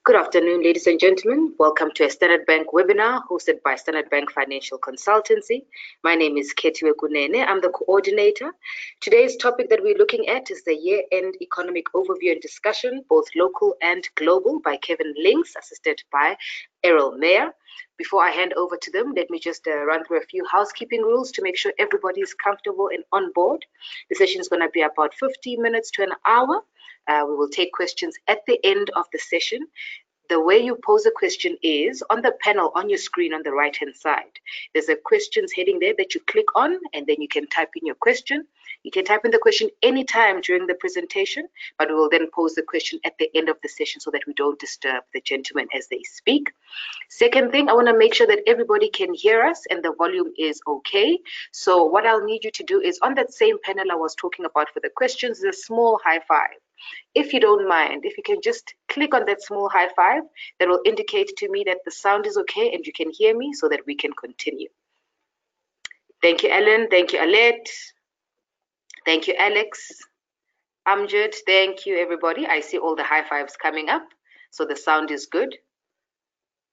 Good afternoon, ladies and gentlemen. Welcome to a Standard Bank webinar hosted by Standard Bank Financial Consultancy. My name is Ketiwe Kunene. I'm the coordinator. Today's topic that we're looking at is the year-end economic overview and discussion, both local and global, by Kevin Lings, assisted by Errol Mayer. Before I hand over to them, let me just run through a few housekeeping rules to make sure everybody is comfortable and on board. The session is going to be about 50 minutes to an hour. We will take questions at the end of the session. The way you pose a question is on the panel on your screen on the right hand side. There's a questions heading there that you click on, and then you can type in your question. You can type in the question anytime during the presentation, but we will then pose the question at the end of the session so that we don't disturb the gentlemen as they speak. Second thing, I want to make sure that everybody can hear us and the volume is okay. So what I'll need you to do is on that same panel I was talking about for the questions, there's a small high five. If you don't mind, if you can just click on that small high five, that will indicate to me that the sound is okay and you can hear me so that we can continue. Thank you, Ellen. Thank you, Alette. Thank you, Alex. Amjad, thank you, everybody. I see all the high fives coming up, so the sound is good.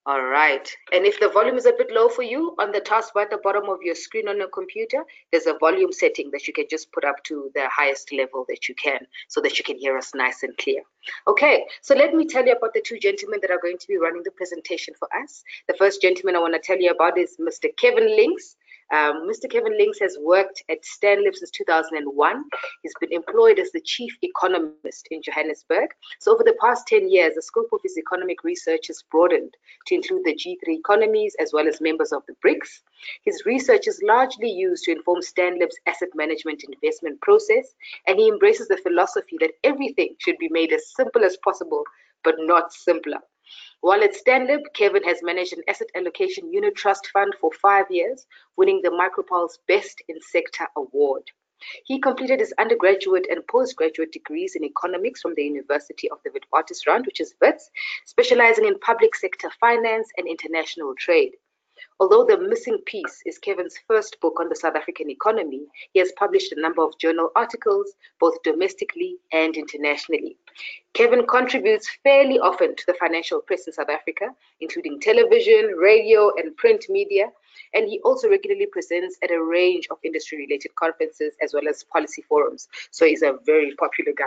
All right, and if the volume is a bit low for you, on the taskbar at the bottom of your screen on your computer, there's a volume setting that you can just put up to the highest level that you can so that you can hear us nice and clear. Okay, so let me tell you about the two gentlemen that are going to be running the presentation for us. The first gentleman I want to tell you about is Mr. Kevin Lings. Mr. Kevin Lings has worked at Stanlib since 2001. He's been employed as the chief economist in Johannesburg. So over the past 10 years, the scope of his economic research has broadened to include the G3 economies as well as members of the BRICS. His research is largely used to inform Stanlib's asset management investment process, and he embraces the philosophy that everything should be made as simple as possible, but not simpler. While at Stanlib, Kevin has managed an asset allocation unit trust fund for 5 years, winning the Micropulse Best in Sector Award. He completed his undergraduate and postgraduate degrees in economics from the University of the Witwatersrand, which is WITS, specializing in public sector finance and international trade. Although the missing piece is Kevin's first book on the South African economy, he has published a number of journal articles, both domestically and internationally. Kevin contributes fairly often to the financial press in South Africa, including television, radio, and print media, and he also regularly presents at a range of industry-related conferences as well as policy forums. So he's a very popular guy.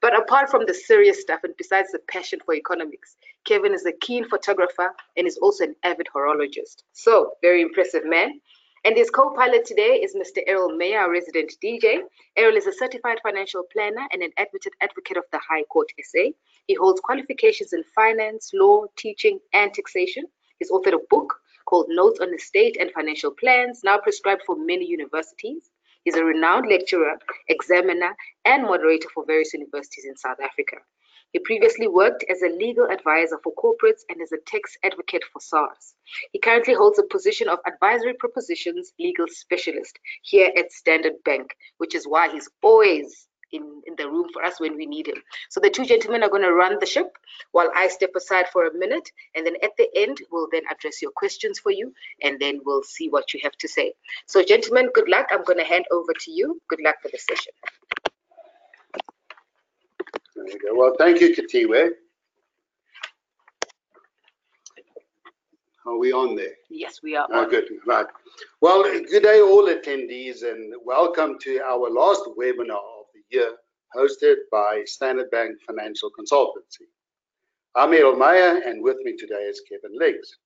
But apart from the serious stuff and besides the passion for economics, Kevin is a keen photographer and is also an avid horologist. So, very impressive man. And his co-pilot today is Mr. Errol Mayer, our resident DJ. Errol is a certified financial planner and an advocate of the High Court SA. He holds qualifications in finance, law, teaching, and taxation. He's authored a book called Notes on Estate and Financial Plans, now prescribed for many universities. He's a renowned lecturer, examiner, and moderator for various universities in South Africa. He previously worked as a legal advisor for corporates and as a tax advocate for SARS. He currently holds a position of advisory propositions legal specialist here at Standard Bank, which is why he's always in the room for us when we need him. So the two gentlemen are going to run the ship while I step aside for a minute, and then at the end we'll then address your questions for you, and then we'll see what you have to say. So gentlemen, good luck. I'm going to hand over to you. Good luck for the session. There you go. Well, thank you, Ketiwe. Are we on there? Yes, we are. Oh, good. Right. Well, good day, all attendees, and welcome to our last webinar of the year, hosted by Standard Bank Financial Consultancy. I'm Errol Mayer, and with me today is Kevin Lings.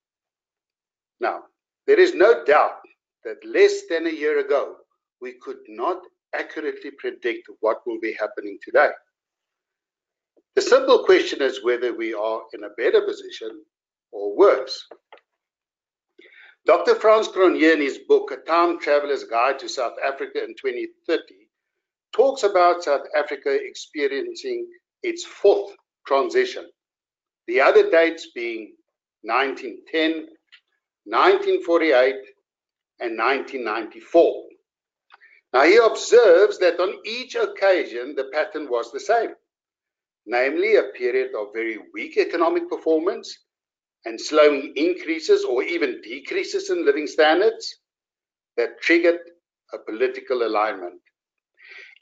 Now, there is no doubt that less than a year ago, we could not accurately predict what will be happening today. The simple question is whether we are in a better position or worse. Dr. Frans Cronje, in his book, A Time Traveler's Guide to South Africa in 2030, talks about South Africa experiencing its fourth transition, the other dates being 1910, 1948, and 1994. Now, he observes that on each occasion, the pattern was the same, namely a period of very weak economic performance and slowing increases or even decreases in living standards that triggered a political alignment.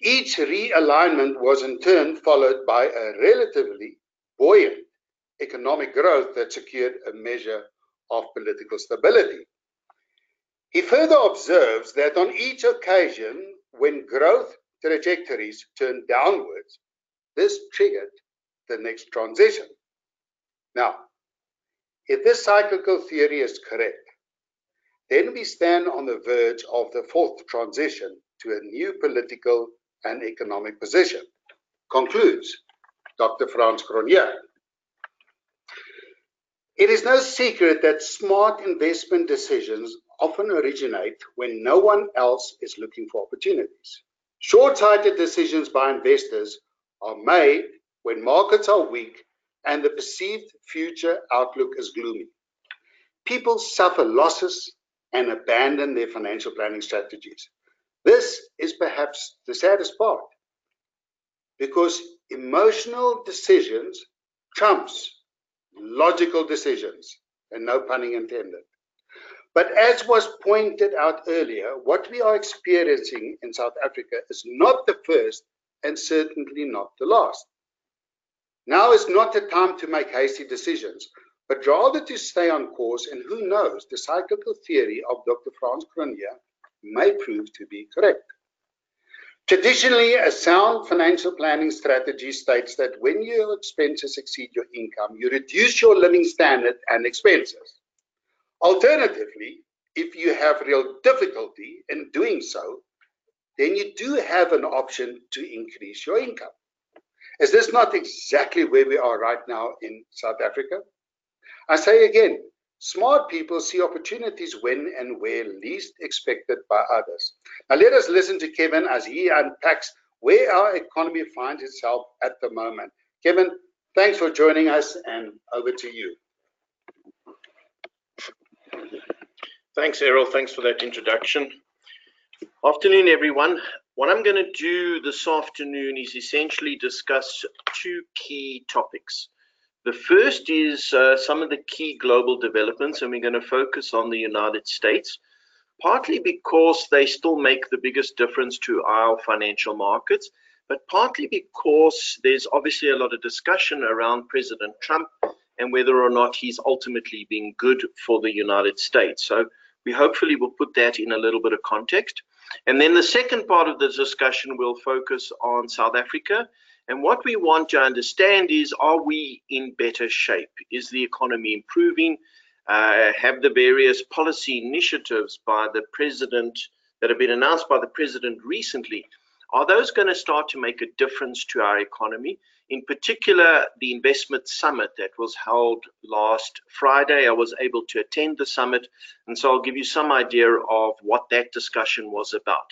Each realignment was in turn followed by a relatively buoyant economic growth that secured a measure of political stability. He further observes that on each occasion, when growth trajectories turned downwards, this triggered the next transition. Now, if this cyclical theory is correct, then we stand on the verge of the fourth transition to a new political and economic position, concludes Dr. Frans Cronje. It is no secret that smart investment decisions often originate when no one else is looking for opportunities. Short-sighted decisions by investors are made when markets are weak and the perceived future outlook is gloomy. People suffer losses and abandon their financial planning strategies. This is perhaps the saddest part, because emotional decisions trumps logical decisions, and no pun intended. But as was pointed out earlier, what we are experiencing in South Africa is not the first and certainly not the last. Now is not the time to make hasty decisions, but rather to stay on course, and who knows, the cyclical theory of Dr. Frans Cronje may prove to be correct. Traditionally, a sound financial planning strategy states that when your expenses exceed your income, you reduce your living standard and expenses. Alternatively, if you have real difficulty in doing so, then you do have an option to increase your income. Is this not exactly where we are right now in South Africa? I say again, smart people see opportunities when and where least expected by others. Now let us listen to Kevin as he unpacks where our economy finds itself at the moment. Kevin, thanks for joining us, and over to you. Thanks, Errol. Thanks for that introduction. Afternoon, everyone. What I'm going to do this afternoon is essentially discuss two key topics. The first is some of the key global developments, and we're going to focus on the United States, partly because they still make the biggest difference to our financial markets, but partly because there's obviously a lot of discussion around President Trump and whether or not he's ultimately been good for the United States. So we hopefully will put that in a little bit of context. And then the second part of the discussion will focus on South Africa. And what we want to understand is, are we in better shape? Is the economy improving? Have the various policy initiatives by the president that have been announced by the president recently, are those going to start to make a difference to our economy? In particular, the investment summit that was held last Friday, I was able to attend the summit, and so I'll give you some idea of what that discussion was about.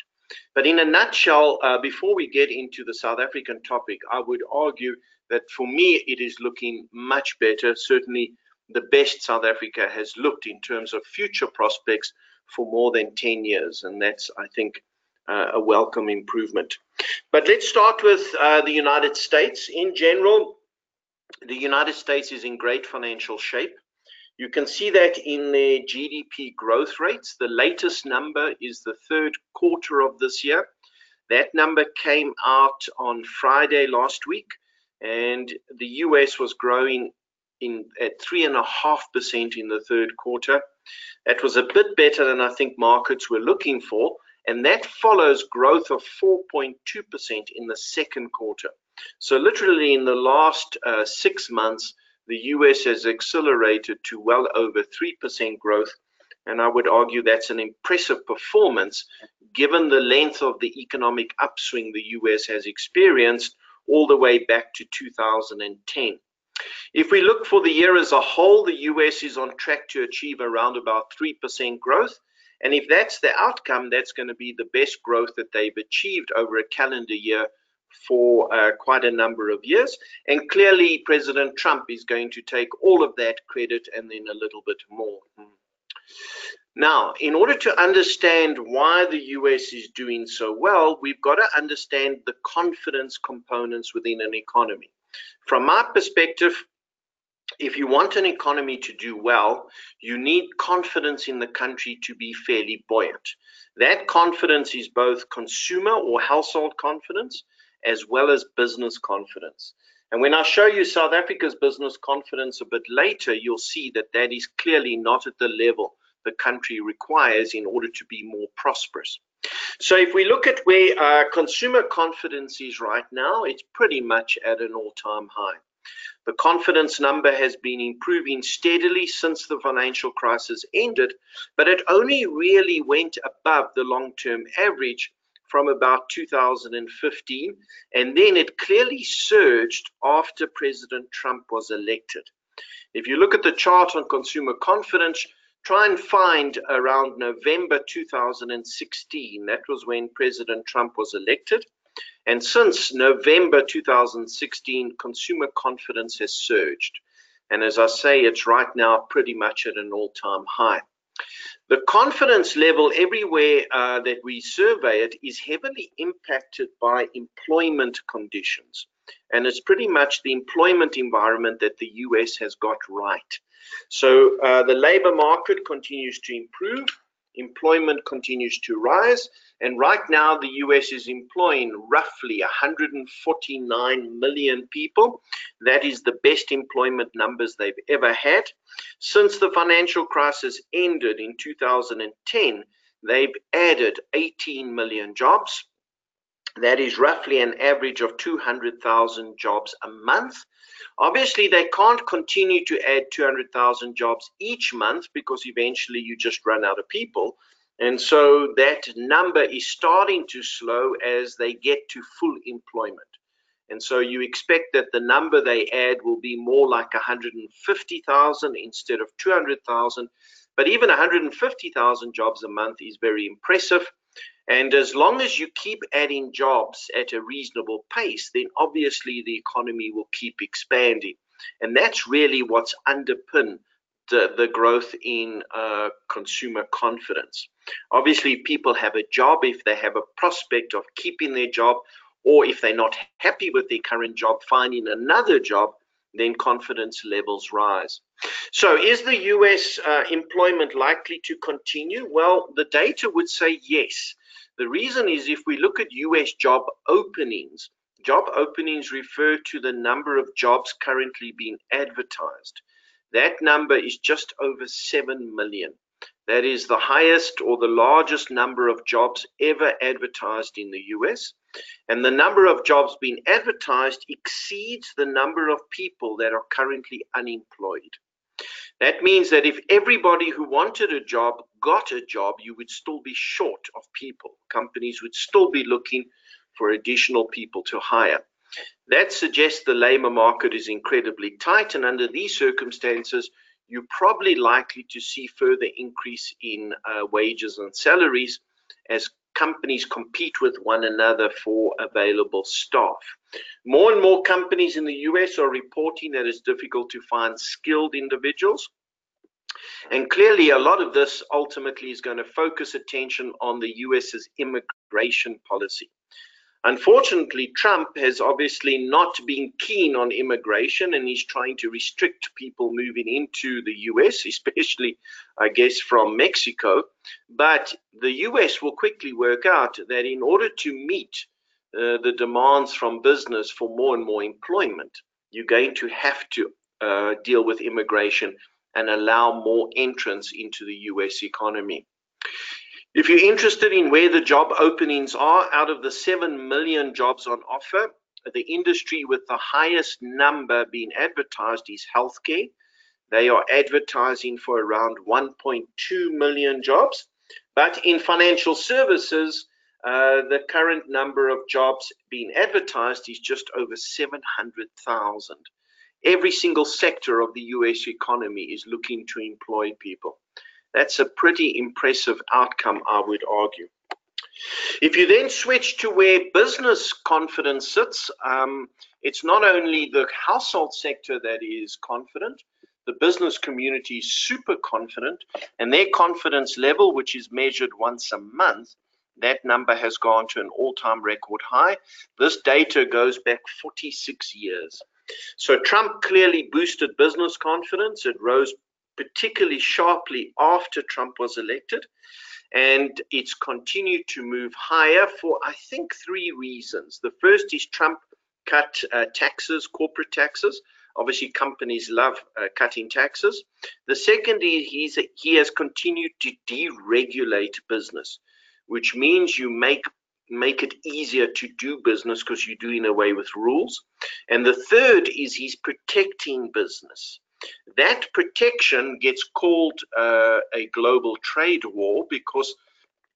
But in a nutshell, before we get into the South African topic, I would argue that for me, it is looking much better. Certainly the best South Africa has looked in terms of future prospects for more than 10 years. And that's, I think, a welcome improvement. But let's start with the United States. In general, the United States is in great financial shape. You can see that in their GDP growth rates. The latest number is the third quarter of this year. That number came out on Friday last week, and the US was growing at 3.5% in the third quarter. That was a bit better than I think markets were looking for, and that follows growth of 4.2% in the second quarter. So literally in the last 6 months, the US has accelerated to well over 3% growth, and I would argue that's an impressive performance given the length of the economic upswing the US has experienced all the way back to 2010. If we look for the year as a whole, the US is on track to achieve around about 3% growth, and if that's the outcome, that's going to be the best growth that they've achieved over a calendar year for quite a number of years. And clearly President Trump is going to take all of that credit and then a little bit more. Now, in order to understand why the US is doing so well, we've got to understand the confidence components within an economy. From my perspective, if you want an economy to do well, you need confidence in the country to be fairly buoyant. That confidence is both consumer or household confidence, as well as business confidence. And when I show you South Africa's business confidence a bit later, you'll see that that is clearly not at the level the country requires in order to be more prosperous. So if we look at where consumer confidence is right now, it's pretty much at an all-time high. The confidence number has been improving steadily since the financial crisis ended, but it only really went above the long-term average from about 2015, and then it clearly surged after President Trump was elected. If you look at the chart on consumer confidence, try and find around November 2016. That was when President Trump was elected. And since November 2016, consumer confidence has surged. And as I say, it's right now pretty much at an all-time high. The confidence level everywhere that we survey it is heavily impacted by employment conditions. And it's pretty much the employment environment that the US has got right. So the labor market continues to improve, employment continues to rise, and right now the US is employing roughly 149 million people. That is the best employment numbers they've ever had. Since the financial crisis ended in 2010, they've added 18 million jobs. That is roughly an average of 200,000 jobs a month. Obviously, they can't continue to add 200,000 jobs each month because eventually you just run out of people. And so that number is starting to slow as they get to full employment. And so you expect that the number they add will be more like 150,000 instead of 200,000. But even 150,000 jobs a month is very impressive. And as long as you keep adding jobs at a reasonable pace, then obviously the economy will keep expanding. And that's really what's underpinned the growth in consumer confidence. Obviously, if people have a job, if they have a prospect of keeping their job, or if they're not happy with their current job, finding another job, then confidence levels rise. So is the US employment likely to continue? Well, the data would say yes. The reason is if we look at US job openings refer to the number of jobs currently being advertised. That number is just over 7 million. That is the highest or the largest number of jobs ever advertised in the US. And the number of jobs being advertised exceeds the number of people that are currently unemployed. That means that if everybody who wanted a job got a job, you would still be short of people. Companies would still be looking for additional people to hire. That suggests the labor market is incredibly tight, and under these circumstances, you're probably likely to see further increase in wages and salaries as companies compete with one another for available staff. More and more companies in the US are reporting that it's difficult to find skilled individuals. And clearly, a lot of this ultimately is going to focus attention on the US's immigration policy. Unfortunately, Trump has obviously not been keen on immigration, and he's trying to restrict people moving into the US, especially, I guess, from Mexico. But the US will quickly work out that in order to meet the demands from business for more and more employment, you're going to have to deal with immigration and allow more entrance into the US economy. If you're interested in where the job openings are, out of the 7 million jobs on offer, the industry with the highest number being advertised is healthcare. They are advertising for around 1.2 million jobs. But in financial services, the current number of jobs being advertised is just over 700,000. Every single sector of the US economy is looking to employ people. That's a pretty impressive outcome, I would argue. If you then switch to where business confidence sits, it's not only the household sector that is confident, the business community is super confident, and their confidence level, which is measured once a month, that number has gone to an all-time record high. This data goes back 46 years. So Trump clearly boosted business confidence. It rose particularly sharply after Trump was elected. and it's continued to move higher for, I think, 3 reasons. The first is Trump cut taxes, corporate taxes. Obviously, companies love cutting taxes. The second is he has continued to deregulate business, which means you make it easier to do business because you're doing away with rules. And the third is he's protecting business. That protection gets called a global trade war because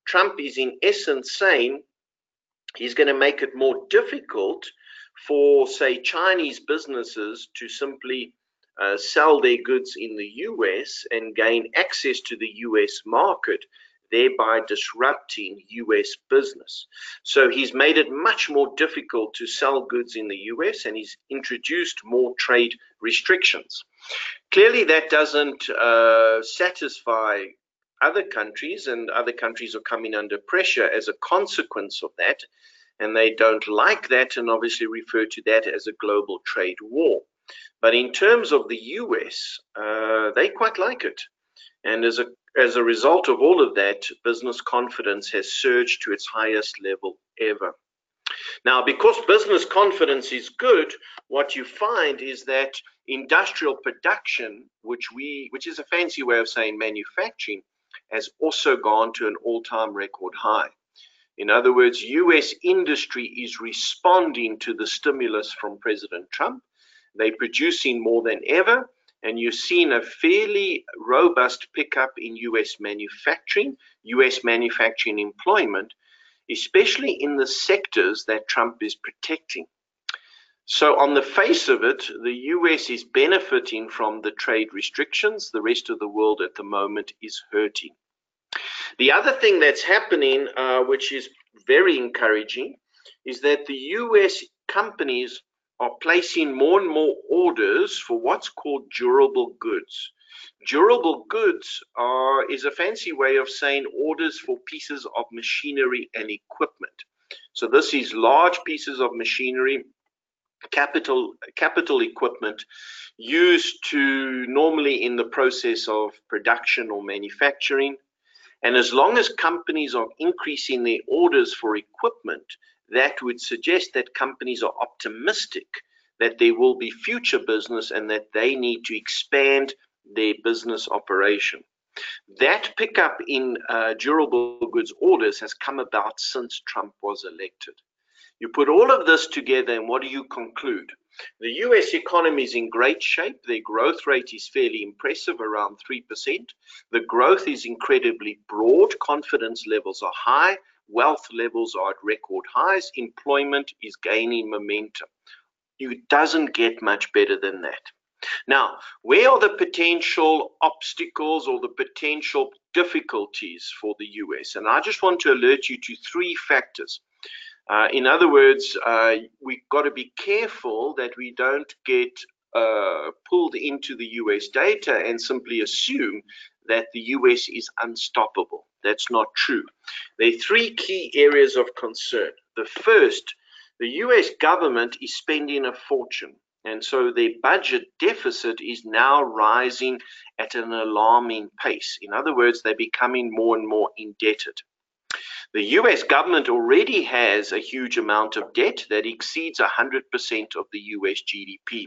Trump is in essence saying he's going to make it more difficult for, say, Chinese businesses to simply sell their goods in the US and gain access to the US market, thereby disrupting US business. So he's made it much more difficult to sell goods in the US, and he's introduced more trade restrictions. Clearly, that doesn't satisfy other countries, and other countries are coming under pressure as a consequence of that, and they don't like that and obviously refer to that as a global trade war. But in terms of the US, they quite like it. And as a result of all of that, business confidence has surged to its highest level ever. Now, because business confidence is good, what you find is that industrial production, which is a fancy way of saying manufacturing, has also gone to an all-time record high. In other words, US industry is responding to the stimulus from President Trump. They're producing more than ever, and you're seeing a fairly robust pickup in US manufacturing employment, especially in the sectors that Trump is protecting. So on the face of it, the US is benefiting from the trade restrictions. The rest of the world at the moment is hurting. The other thing that's happening, which is very encouraging, is that the US companies are placing more and more orders for what's called durable goods. Durable goods is a fancy way of saying orders for pieces of machinery and equipment. So this is large pieces of machinery, capital equipment used to normally in the process of production or manufacturing. And as long as companies are increasing their orders for equipment, that would suggest that companies are optimistic that there will be future business and that they need to expand their business operation. That pickup in durable goods orders has come about since Trump was elected. You put all of this together, and what do you conclude? The US economy is in great shape. Their growth rate is fairly impressive, around 3%. The growth is incredibly broad. Confidence levels are high. Wealth levels are at record highs. Employment is gaining momentum. It doesn't get much better than that. Now, where are the potential obstacles or the potential difficulties for the US? And I just want to alert you to 3 factors. In other words, we've got to be careful that we don't get pulled into the US data and simply assume that the US is unstoppable. That's not true. There are 3 key areas of concern. The first, the US government is spending a fortune, and so their budget deficit is now rising at an alarming pace. In other words, they're becoming more and more indebted. The US government already has a huge amount of debt that exceeds 100% of the US GDP.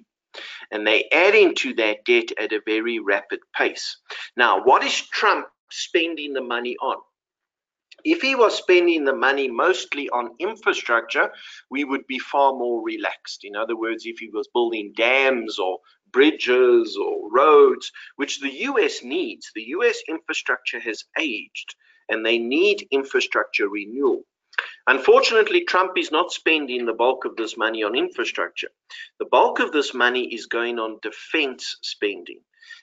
And they're adding to that debt at a very rapid pace. Now, what is Trump spending the money on? If he was spending the money mostly on infrastructure, we would be far more relaxed. In other words, if he was building dams or bridges or roads, which the US needs, the US infrastructure has aged, and they need infrastructure renewal. Unfortunately, Trump is not spending the bulk of this money on infrastructure. The bulk of this money is going on defense spending.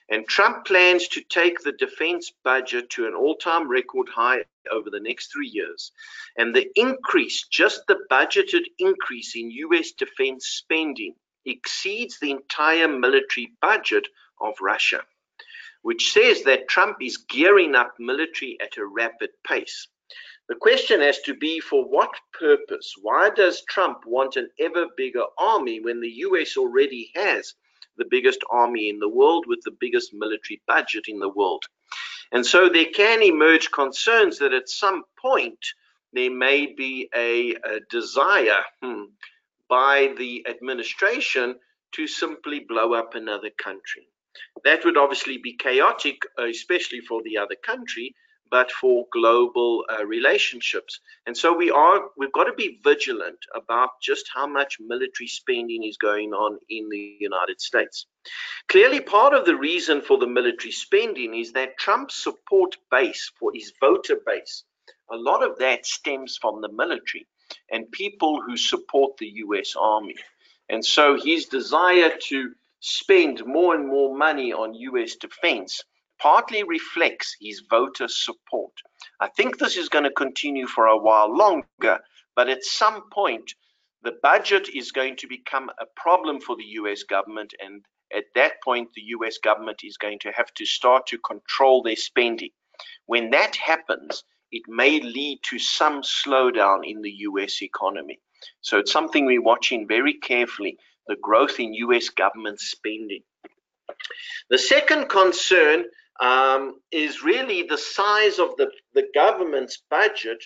And Trump plans to take the defense budget to an all-time record high over the next 3 years. And the increase, just the budgeted increase in US defense spending, exceeds the entire military budget of Russia, which says that Trump is gearing up military at a rapid pace. The question has to be, for what purpose? Why does Trump want an ever bigger army when the US already has the biggest army in the world with the biggest military budget in the world? And so there can emerge concerns that at some point there may be a desire by the administration to simply blow up another country. That would obviously be chaotic, especially for the other country, but for global relationships. And so we've got to be vigilant about just how much military spending is going on in the United States. Clearly, part of the reason for the military spending is that Trump's support base, for his voter base, a lot of that stems from the military and people who support the US Army. And so his desire to spend more and more money on US defense partly reflects his voter support. I think this is going to continue for a while longer, but at some point, the budget is going to become a problem for the US government, and at that point, the US government is going to have to start to control their spending. When that happens, it may lead to some slowdown in the US economy. So it's something we're watching very carefully, the growth in US government spending. The second concern is really the size of the government's budget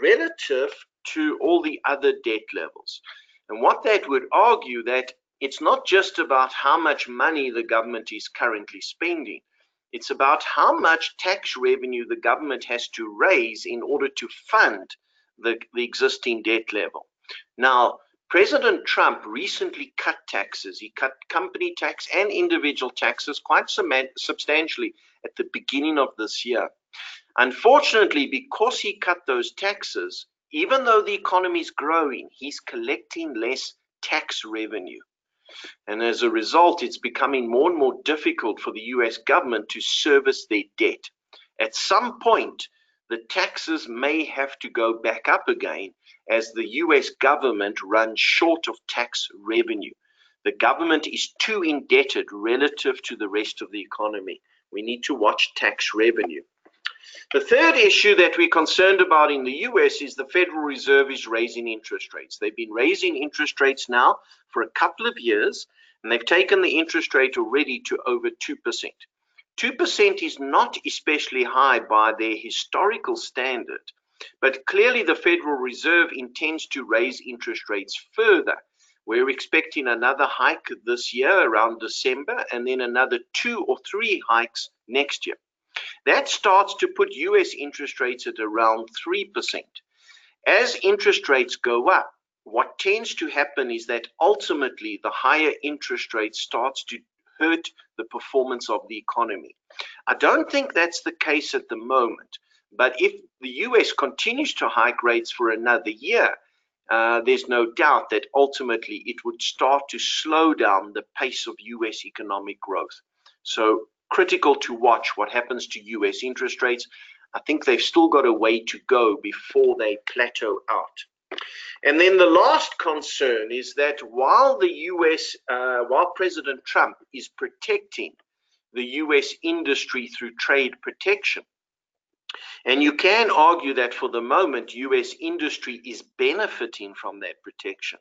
relative to all the other debt levels. And what that would argue that it's not just about how much money the government is currently spending. It's about how much tax revenue the government has to raise in order to fund the existing debt level. Now, President Trump recently cut taxes. He cut company tax and individual taxes quite substantially at the beginning of this year. Unfortunately, because he cut those taxes, even though the economy is growing, he's collecting less tax revenue. And as a result, it's becoming more and more difficult for the US government to service their debt. At some point, the taxes may have to go back up again as the US government runs short of tax revenue. The government is too indebted relative to the rest of the economy. We need to watch tax revenue. The third issue that we're concerned about in the US is the Federal Reserve is raising interest rates. They've been raising interest rates now for a couple of years, and they've taken the interest rate already to over 2%. 2% is not especially high by their historical standard, but clearly the Federal Reserve intends to raise interest rates further. We're expecting another hike this year around December, and then another 2 or 3 hikes next year. That starts to put US interest rates at around 3%. As interest rates go up, what tends to happen is that ultimately the higher interest rate starts to hurt the performance of the economy. I don't think that's the case at the moment, but if the US continues to hike rates for another year, there's no doubt that ultimately it would start to slow down the pace of US economic growth. So critical to watch what happens to US interest rates. I think they've still got a way to go before they plateau out. And then the last concern is that while President Trump is protecting the US industry through trade protection, and you can argue that for the moment US industry is benefiting from that protection,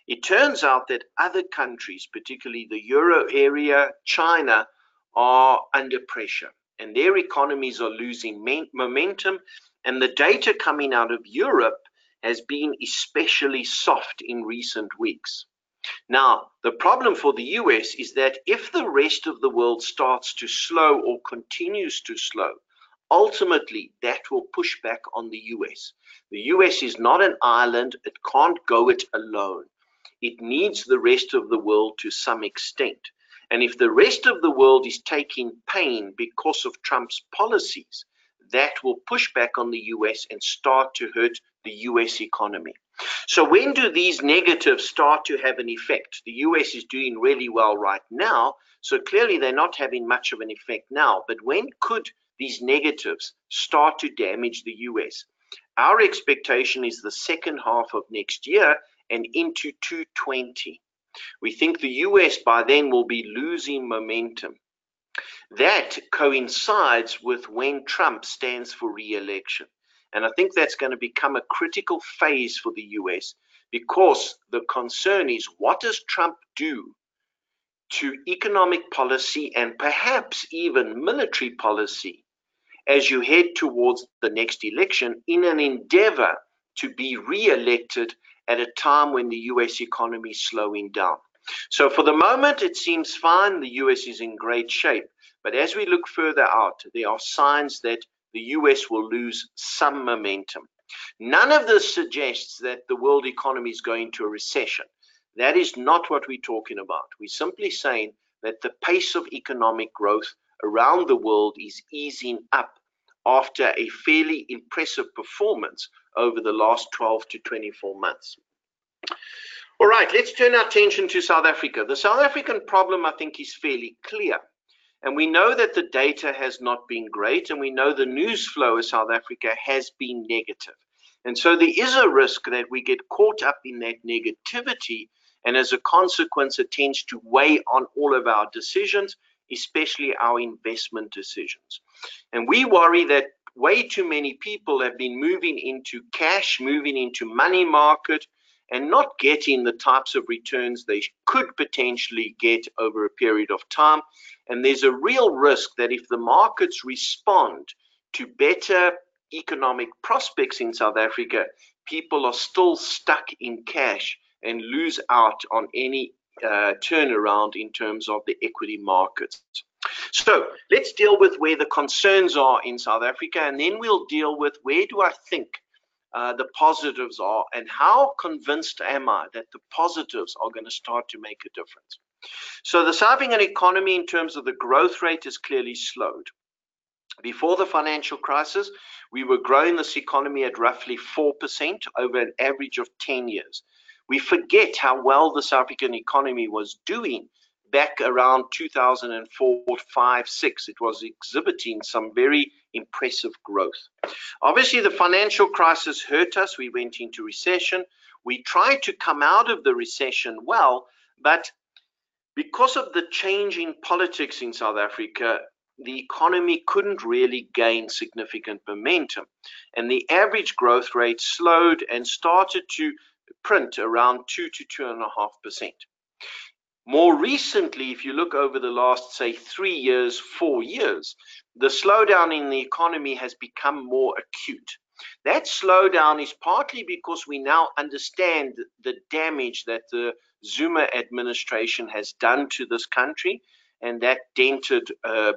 it turns out that other countries, particularly the Euro area, China, are under pressure, and their economies are losing momentum, and the data coming out of Europe has been especially soft in recent weeks. Now, the problem for the US is that if the rest of the world starts to slow or continues to slow, ultimately that will push back on the US. The US is not an island. It can't go it alone. It needs the rest of the world to some extent. And if the rest of the world is taking pain because of Trump's policies, that will push back on the US and start to hurt the US economy. So when do these negatives start to have an effect? The US is doing really well right now, so clearly they're not having much of an effect now. But when could these negatives start to damage the US? Our expectation is the second half of next year and into 2020. We think the US by then will be losing momentum. That coincides with when Trump stands for re-election. And I think that's going to become a critical phase for the US, because the concern is, what does Trump do to economic policy and perhaps even military policy as you head towards the next election in an endeavor to be re-elected at a time when the US economy is slowing down. So for the moment, it seems fine. The US is in great shape. But as we look further out, there are signs that the US will lose some momentum. None of this suggests that the world economy is going to a recession. That is not what we're talking about. We're simply saying that the pace of economic growth around the world is easing up after a fairly impressive performance over the last 12 to 24 months. All right, let's turn our attention to South Africa. The South African problem, I think, is fairly clear. And we know that the data has not been great, and we know the news flow of South Africa has been negative. And so there is a risk that we get caught up in that negativity, and as a consequence, it tends to weigh on all of our decisions, especially our investment decisions. And we worry that way too many people have been moving into cash, moving into money market, and not getting the types of returns they could potentially get over a period of time. And there's a real risk that if the markets respond to better economic prospects in South Africa, people are still stuck in cash and lose out on any turnaround in terms of the equity markets. So let's deal with where the concerns are in South Africa, and then we'll deal with where do I think the positives are, and how convinced am I that the positives are going to start to make a difference. So the South African economy in terms of the growth rate is clearly slowed. Before the financial crisis, we were growing this economy at roughly 4% over an average of 10 years. We forget how well the South African economy was doing back around 2004, 5, 6. It was exhibiting some very impressive growth. Obviously, the financial crisis hurt us. We went into recession. We tried to come out of the recession well, but because of the change in politics in South Africa, the economy couldn't really gain significant momentum. And the average growth rate slowed and started to print around 2 to 2.5%. More recently, if you look over the last, say, 3 years, 4 years, the slowdown in the economy has become more acute. That slowdown is partly because we now understand the damage that the Zuma administration has done to this country, and that dented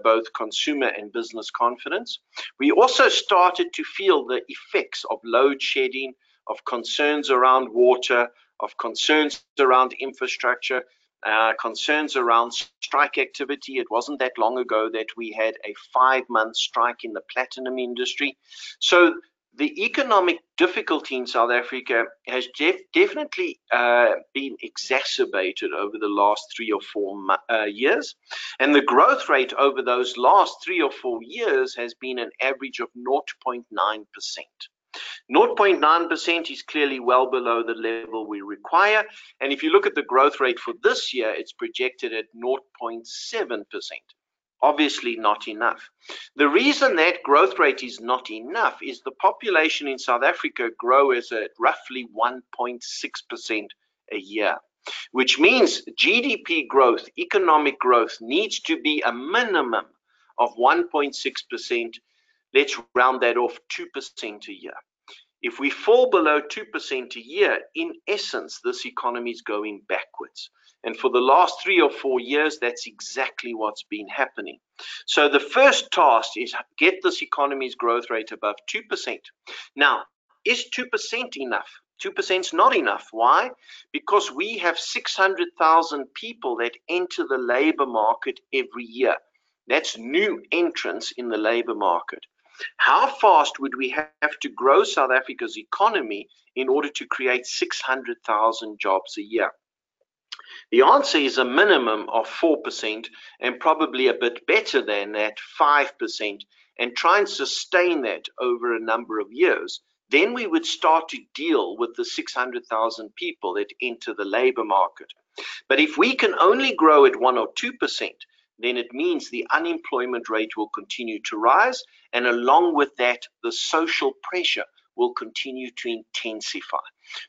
both consumer and business confidence. We also started to feel the effects of load shedding, of concerns around water, of concerns around infrastructure, concerns around strike activity. It wasn't that long ago that we had a 5-month strike in the platinum industry. So the economic difficulty in South Africa has definitely been exacerbated over the last 3 or 4 years. And the growth rate over those last 3 or 4 years has been an average of 0.9%. 0.9% is clearly well below the level we require. And if you look at the growth rate for this year, it's projected at 0.7%. Obviously not enough. The reason that growth rate is not enough is the population in South Africa grows at roughly 1.6% a year, which means GDP growth, economic growth, needs to be a minimum of 1.6%. Let's round that off, 2% a year. If we fall below 2% a year, in essence, this economy is going backwards. And for the last 3 or 4 years, that's exactly what's been happening. So the first task is get this economy's growth rate above 2%. Now, is 2% enough? 2% is not enough. Why? Because we have 600,000 people that enter the labor market every year. That's new entrants in the labor market. How fast would we have to grow South Africa's economy in order to create 600,000 jobs a year? The answer is a minimum of 4% and probably a bit better than that, 5%, and try and sustain that over a number of years. Then we would start to deal with the 600,000 people that enter the labor market. But if we can only grow at 1 or 2%, then it means the unemployment rate will continue to rise, and along with that, the social pressure will continue to intensify.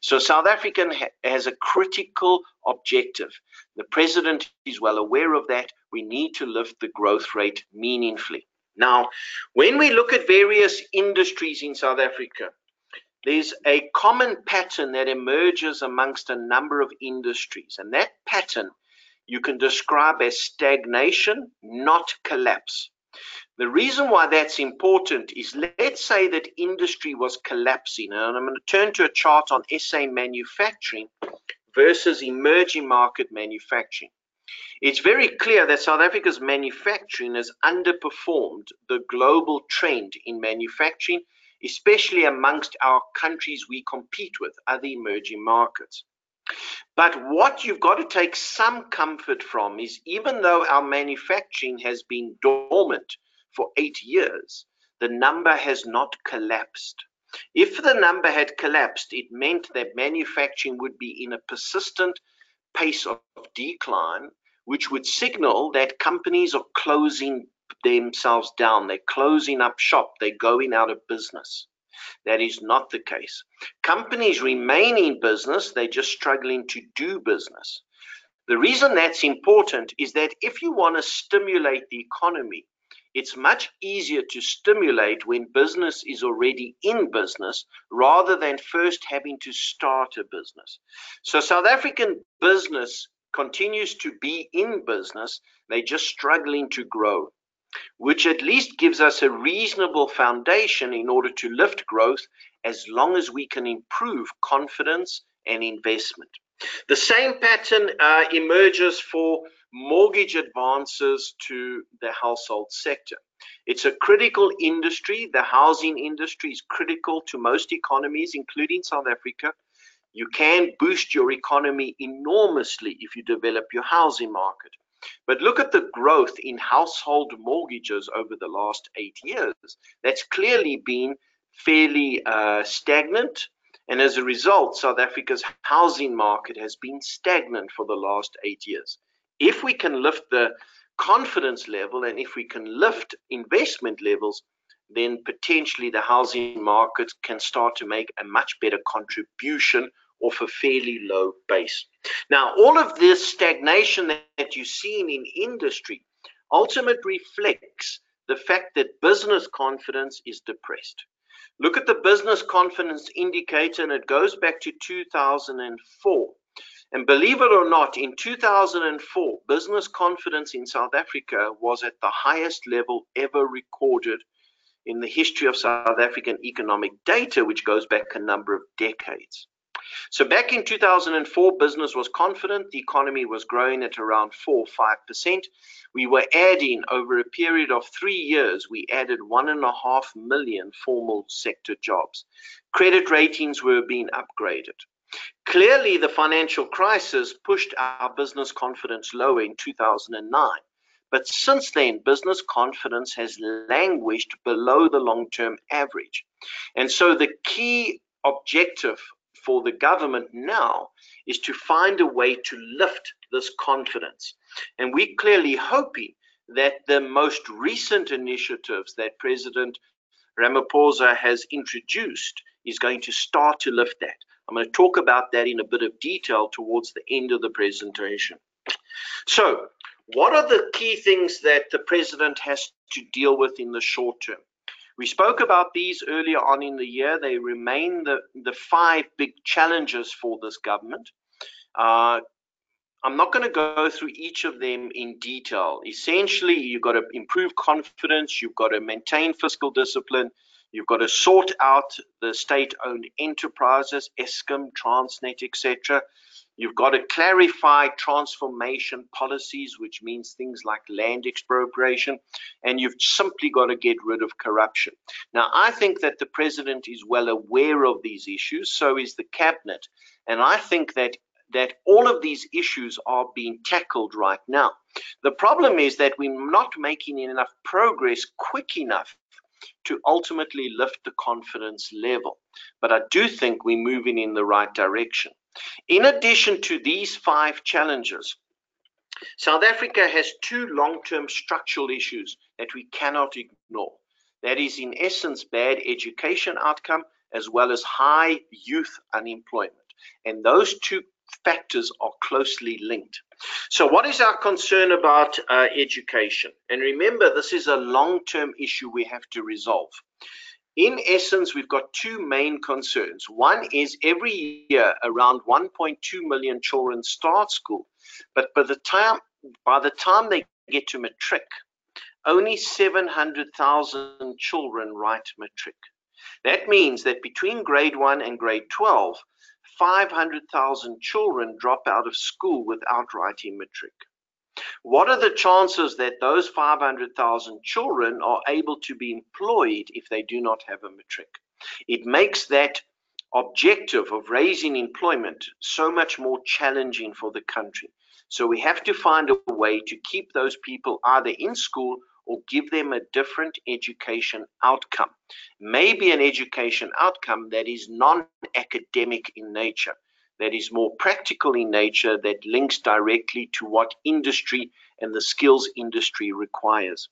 So South Africa has a critical objective. The president is well aware of that. We need to lift the growth rate meaningfully. Now, when we look at various industries in South Africa, there's a common pattern that emerges amongst a number of industries, and that pattern you can describe as stagnation, not collapse. The reason why that's important is, let's say that industry was collapsing, and I'm going to turn to a chart on SA manufacturing versus emerging market manufacturing. It's very clear that South Africa's manufacturing has underperformed the global trend in manufacturing, especially amongst our countries we compete with, other emerging markets. But what you've got to take some comfort from is, even though our manufacturing has been dormant for 8 years, the number has not collapsed. If the number had collapsed, it meant that manufacturing would be in a persistent pace of decline, which would signal that companies are closing themselves down. They're closing up shop. They're going out of business. That is not the case. Companies remain in business. They're just struggling to do business. The reason that's important is that if you want to stimulate the economy, it's much easier to stimulate when business is already in business rather than first having to start a business. So South African business continues to be in business. They're just struggling to grow, which at least gives us a reasonable foundation in order to lift growth, as long as we can improve confidence and investment. The same pattern emerges for mortgage advances to the household sector. It's a critical industry. The housing industry is critical to most economies, including South Africa. You can boost your economy enormously if you develop your housing market. But look at the growth in household mortgages over the last 8 years. That's clearly been fairly stagnant. And as a result, South Africa's housing market has been stagnant for the last 8 years. If we can lift the confidence level, and if we can lift investment levels, then potentially the housing market can start to make a much better contribution off a fairly low base. Now, all of this stagnation that you're seeing in industry ultimately reflects the fact that business confidence is depressed. Look at the business confidence indicator, and it goes back to 2004. And believe it or not, in 2004, business confidence in South Africa was at the highest level ever recorded in the history of South African economic data, which goes back a number of decades. So back in 2004, business was confident. The economy was growing at around 4 or 5%. We were adding, over a period of 3 years, we added 1.5 million formal sector jobs. Credit ratings were being upgraded. Clearly, the financial crisis pushed our business confidence lower in 2009. But since then, business confidence has languished below the long-term average. And so the key objective for the government now is to find a way to lift this confidence. And we're clearly hoping that the most recent initiatives that President Ramaphosa has introduced is going to start to lift that. I'm going to talk about that in a bit of detail towards the end of the presentation. So, what are the key things that the president has to deal with in the short term? We spoke about these earlier on in the year. They remain the 5 big challenges for this government. I'm not going to go through each of them in detail. Essentially, you've got to improve confidence, you've got to maintain fiscal discipline, you've got to sort out the state-owned enterprises, Eskom, Transnet, etc. You've got to clarify transformation policies, which means things like land expropriation, and you've simply got to get rid of corruption. Now, I think that the president is well aware of these issues, so is the cabinet, and I think that all of these issues are being tackled right now. The problem is that we're not making enough progress quick enough to ultimately lift the confidence level, but I do think we're moving in the right direction. In addition to these 5 challenges, South Africa has 2 long-term structural issues that we cannot ignore. That is, in essence, bad education outcome as well as high youth unemployment. And those 2 factors are closely linked. So what is our concern about education? And remember, this is a long-term issue we have to resolve. In essence, we've got two main concerns. One is every year around 1.2 million children start school, but by the time they get to matric, only 700,000 children write matric. That means that between grade 1 and grade 12, 500,000 children drop out of school without writing matric. What are the chances that those 500,000 children are able to be employed if they do not have a matric? It makes that objective of raising employment so much more challenging for the country. So we have to find a way to keep those people either in school or give them a different education outcome. Maybe an education outcome that is non-academic in nature, that is more practical in nature, that links directly to what industry and the skills industry requires.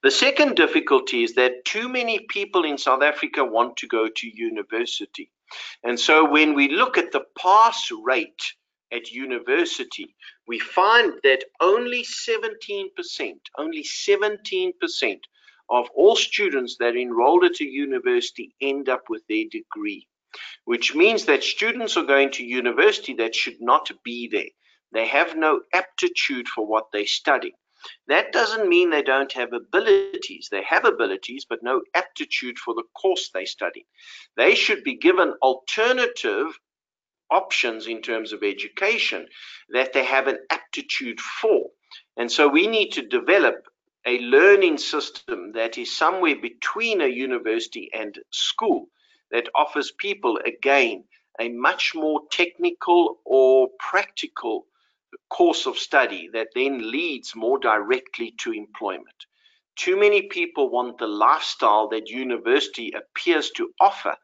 The second difficulty is that too many people in South Africa want to go to university. And so when we look at the pass rate at university, we find that only 17% of all students that enroll at a university end up with their degree, which means that students are going to university that should not be there. They have no aptitude for what they study. That doesn't mean they don't have abilities. They have abilities, but no aptitude for the course they study. They should be given alternative options in terms of education that they have an aptitude for. And so we need to develop a learning system that is somewhere between a university and school, that offers people, again, a much more technical or practical course of study that then leads more directly to employment. Too many people want the lifestyle that university appears to offer,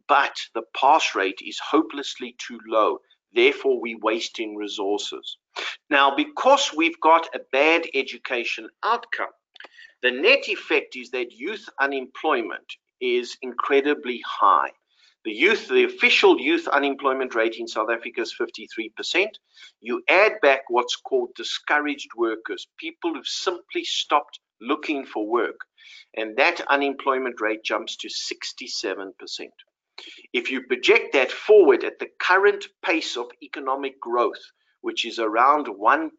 but the pass rate is hopelessly too low. Therefore, we're wasting resources. Now, because we've got a bad education outcome, the net effect is that youth unemployment is incredibly high. The official youth unemployment rate in South Africa is 53%. You add back what's called discouraged workers, people who've simply stopped looking for work, and that unemployment rate jumps to 67%. If you project that forward at the current pace of economic growth, which is around 1%,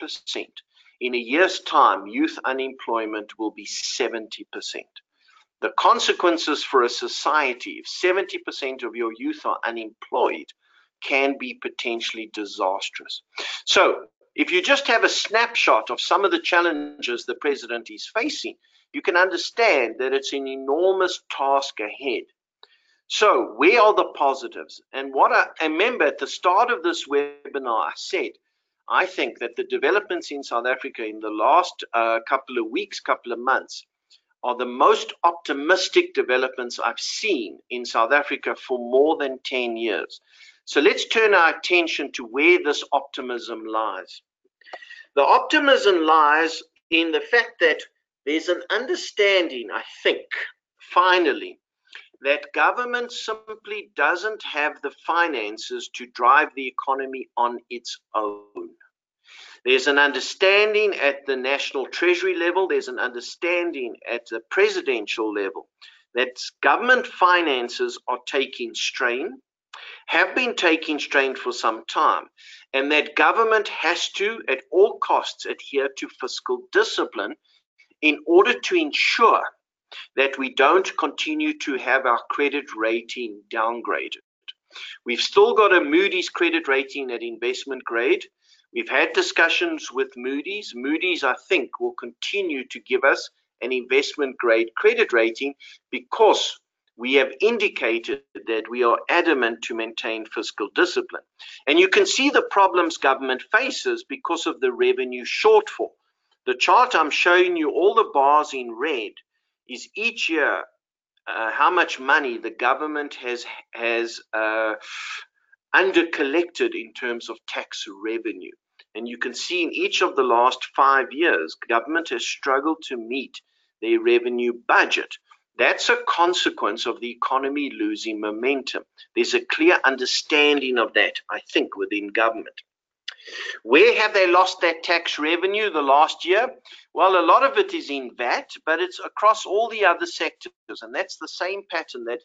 in a year's time, youth unemployment will be 70%. The consequences for a society, if 70% of your youth are unemployed, can be potentially disastrous. So if you just have a snapshot of some of the challenges the president is facing, you can understand that it's an enormous task ahead. So where are the positives? And what I remember at the start of this webinar, I said, I think that the developments in South Africa in the last couple of weeks, couple of months, are the most optimistic developments I've seen in South Africa for more than 10 years. So let's turn our attention to where this optimism lies. The optimism lies in the fact that there's an understanding, I think, finally, that government simply doesn't have the finances to drive the economy on its own. There's an understanding at the National Treasury level, there's an understanding at the presidential level that government finances are taking strain, have been taking strain for some time, and that government has to, at all costs, adhere to fiscal discipline in order to ensure that we don't continue to have our credit rating downgraded. We've still got a Moody's credit rating at investment grade. We've had discussions with Moody's. Moody's, I think, will continue to give us an investment grade credit rating because we have indicated that we are adamant to maintain fiscal discipline. And you can see the problems government faces because of the revenue shortfall. The chart I'm showing you, all the bars in red, is each year how much money the government has under-collected in terms of tax revenue. And you can see in each of the last 5 years, government has struggled to meet their revenue budget. That's a consequence of the economy losing momentum. There's a clear understanding of that, I think, within government. Where have they lost that tax revenue the last year? Well, a lot of it is in VAT, but it's across all the other sectors, and that's the same pattern that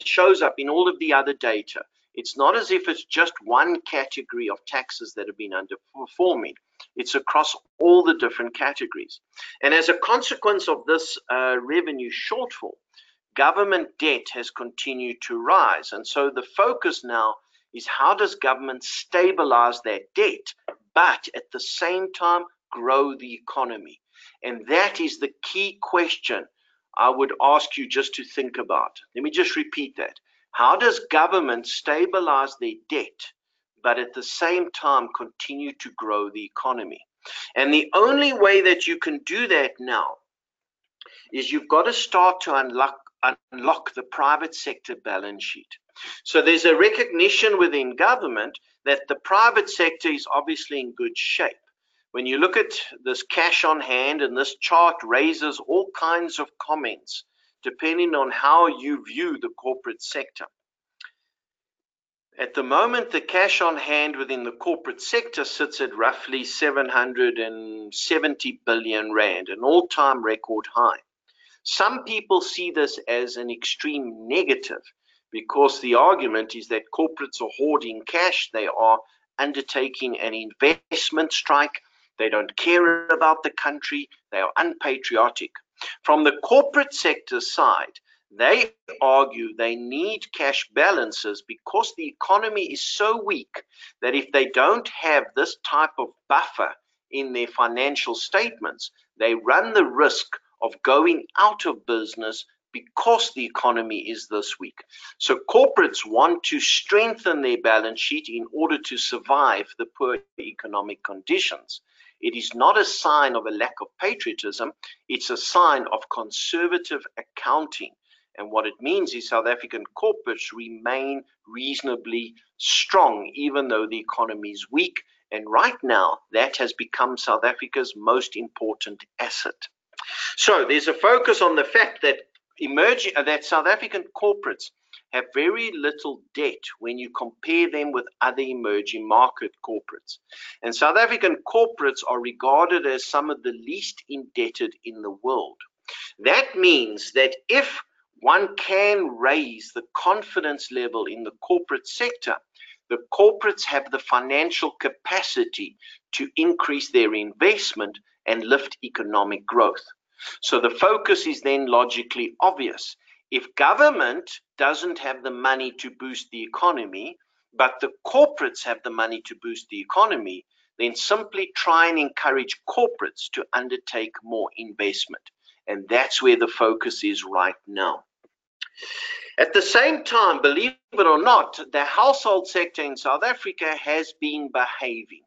shows up in all of the other data. It's not as if it's just one category of taxes that have been underperforming. It's across all the different categories. And as a consequence of this revenue shortfall, government debt has continued to rise. And so the focus now is how does government stabilize that debt, but at the same time grow the economy? And that is the key question I would ask you just to think about. Let me just repeat that. How does government stabilize their debt, but at the same time continue to grow the economy? And the only way that you can do that now is you've got to start to unlock the private sector balance sheet. So there's a recognition within government that the private sector is obviously in good shape. When you look at this cash on hand, and this chart raises all kinds of comments depending on how you view the corporate sector. At the moment, the cash on hand within the corporate sector sits at roughly 770 billion rand, an all-time record high. Some people see this as an extreme negative because the argument is that corporates are hoarding cash, they are undertaking an investment strike, they don't care about the country, they are unpatriotic. From the corporate sector side, they argue they need cash balances because the economy is so weak that if they don't have this type of buffer in their financial statements, they run the risk of going out of business because the economy is this weak. So corporates want to strengthen their balance sheet in order to survive the poor economic conditions. It is not a sign of a lack of patriotism, it's a sign of conservative accounting. And what it means is South African corporates remain reasonably strong, even though the economy is weak. And right now, that has become South Africa's most important asset. So there's a focus on the fact that South African corporates have very little debt when you compare them with other emerging market corporates. And South African corporates are regarded as some of the least indebted in the world. That means that if one can raise the confidence level in the corporate sector, the corporates have the financial capacity to increase their investment and lift economic growth. So the focus is then logically obvious. If government doesn't have the money to boost the economy, but the corporates have the money to boost the economy, then simply try and encourage corporates to undertake more investment. And that's where the focus is right now. At the same time, believe it or not, the household sector in South Africa has been behaving.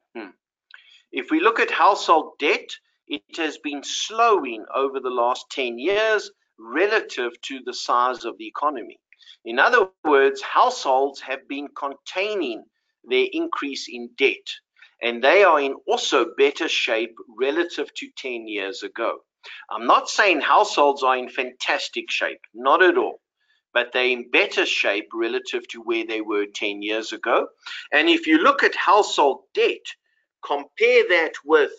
If we look at household debt, it has been slowing over the last 10 years relative to the size of the economy. In other words, households have been containing their increase in debt, and they are in also better shape relative to 10 years ago. I'm not saying households are in fantastic shape, not at all, but they're in better shape relative to where they were 10 years ago. And if you look at household debt, compare that with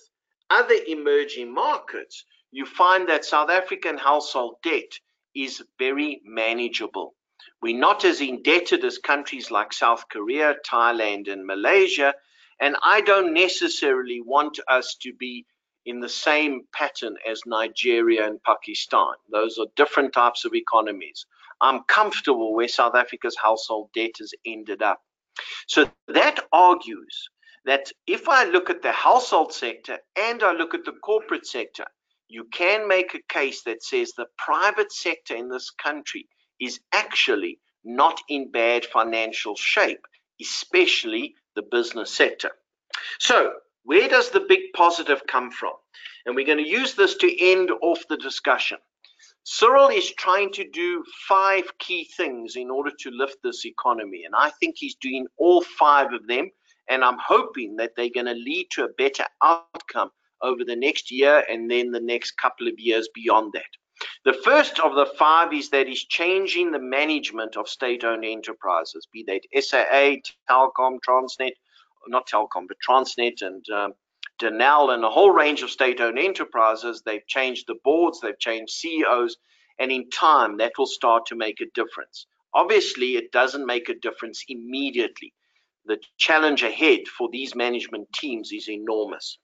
other emerging markets, you find that South African household debt is very manageable. We're not as indebted as countries like South Korea, Thailand, and Malaysia, and I don't necessarily want us to be in the same pattern as Nigeria and Pakistan. Those are different types of economies. I'm comfortable where South Africa's household debt has ended up. So that argues that if I look at the household sector and I look at the corporate sector, you can make a case that says the private sector in this country is actually not in bad financial shape, especially the business sector. So where does the big positive come from? And we're going to use this to end off the discussion. Cyril is trying to do 5 key things in order to lift this economy, and I think he's doing all 5 of them, and I'm hoping that they're going to lead to a better outcome over the next year and then the next couple of years beyond that. The first of the 5 is that he's changing the management of state-owned enterprises, be they SAA, Telkom, Transnet, not Telkom, but Transnet and Denel and a whole range of state-owned enterprises. They've changed the boards, they've changed CEOs, and in time that will start to make a difference. Obviously, it doesn't make a difference immediately. The challenge ahead for these management teams is enormous.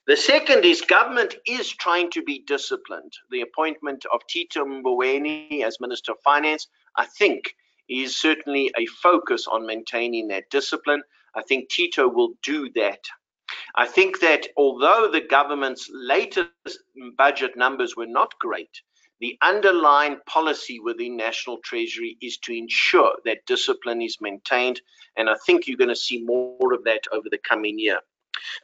The second is government is trying to be disciplined. The appointment of Tito Mboweni as Minister of Finance, I think, is certainly a focus on maintaining that discipline. I think Tito will do that. I think that although the government's latest budget numbers were not great, the underlying policy within National Treasury is to ensure that discipline is maintained, and I think you're going to see more of that over the coming year.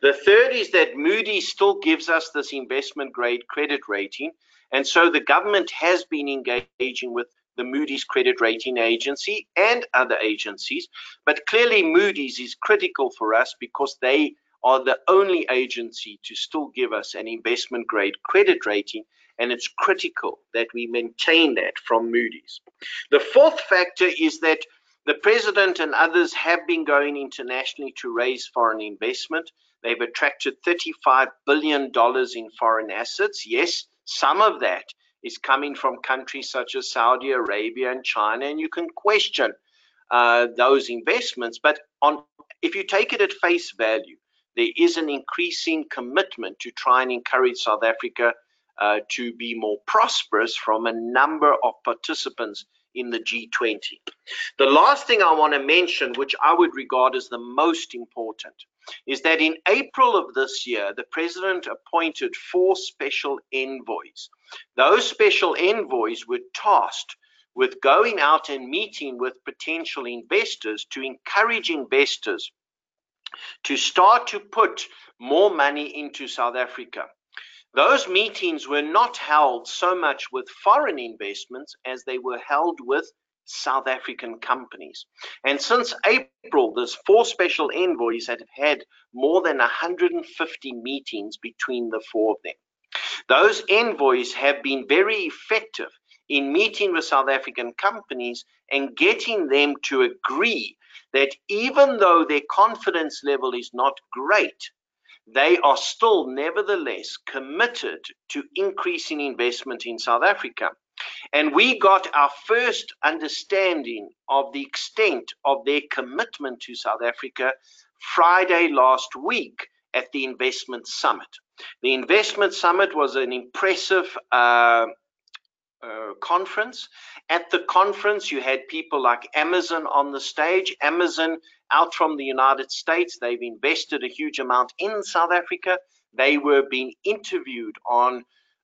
The third is that Moody's still gives us this investment grade credit rating, and so the government has been engaging with the Moody's credit rating agency and other agencies, but clearly Moody's is critical for us because they are the only agency to still give us an investment grade credit rating, and it's critical that we maintain that from Moody's. The fourth factor is that the president and others have been going internationally to raise foreign investment. They've attracted $35 billion in foreign assets. Yes, some of that is coming from countries such as Saudi Arabia and China, and you can question those investments. But if you take it at face value, there is an increasing commitment to try and encourage South Africa to be more prosperous from a number of participants in the G20. The last thing I want to mention, which I would regard as the most important, is that in April of this year, the president appointed 4 special envoys. Those special envoys were tasked with going out and meeting with potential investors to encourage investors to start to put more money into South Africa. Those meetings were not held so much with foreign investments as they were held with South African companies. And since April, there's 4 special envoys that have had more than 150 meetings between the 4 of them. Those envoys have been very effective in meeting with South African companies and getting them to agree that even though their confidence level is not great, they are still nevertheless committed to increasing investment in South Africa. And we got our first understanding of the extent of their commitment to South Africa Friday last week at the Investment Summit. The Investment Summit was an impressive conference. At the conference, you had people like Amazon on the stage. Amazon, out from the United States, they've invested a huge amount in South Africa. They were being interviewed on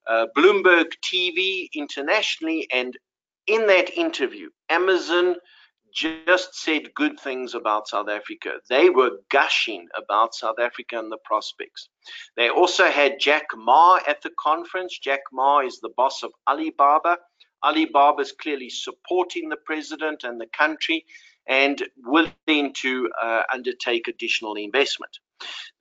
Bloomberg TV internationally, and in that interview, Amazon just said good things about South Africa. They were gushing about South Africa and the prospects. They also had Jack Ma at the conference. Jack Ma is the boss of Alibaba. Alibaba is clearly supporting the president and the country and willing to undertake additional investment.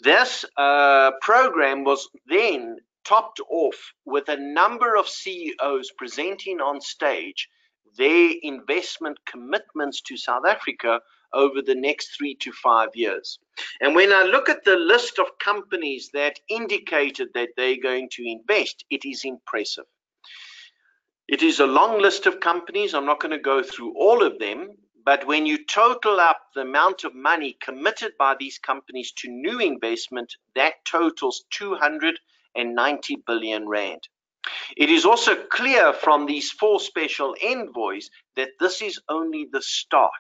This program was then topped off with a number of CEOs presenting on stage their investment commitments to South Africa over the next 3 to 5 years. And when I look at the list of companies that indicated that they're going to invest, it is impressive. It is a long list of companies. I'm not going to go through all of them, but when you total up the amount of money committed by these companies to new investment, that totals 290 billion rand. It is also clear from these 4 special envoys that this is only the start.